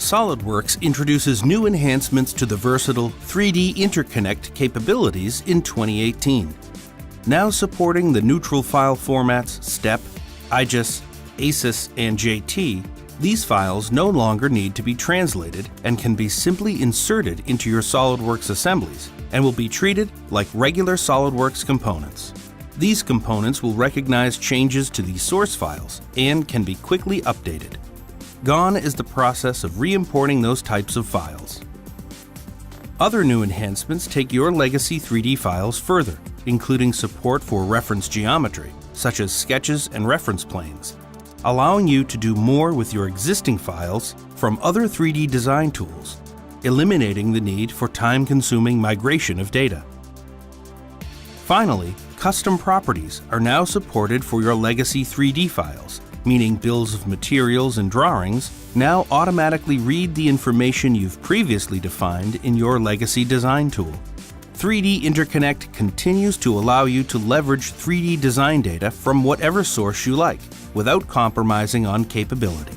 SOLIDWORKS introduces new enhancements to the versatile 3D Interconnect capabilities in 2018. Now supporting the neutral file formats STEP, IGES, ACIS, and JT, these files no longer need to be translated and can be simply inserted into your SOLIDWORKS assemblies and will be treated like regular SOLIDWORKS components. These components will recognize changes to the source files and can be quickly updated. Gone is the process of re-importing those types of files. Other new enhancements take your legacy 3D files further, including support for reference geometry, such as sketches and reference planes, allowing you to do more with your existing files from other 3D design tools, eliminating the need for time-consuming migration of data. Finally, custom properties are now supported for your legacy 3D files, meaning bills of materials and drawings now automatically read the information you've previously defined in your legacy design tool. 3D Interconnect continues to allow you to leverage 3D design data from whatever source you like, without compromising on capability.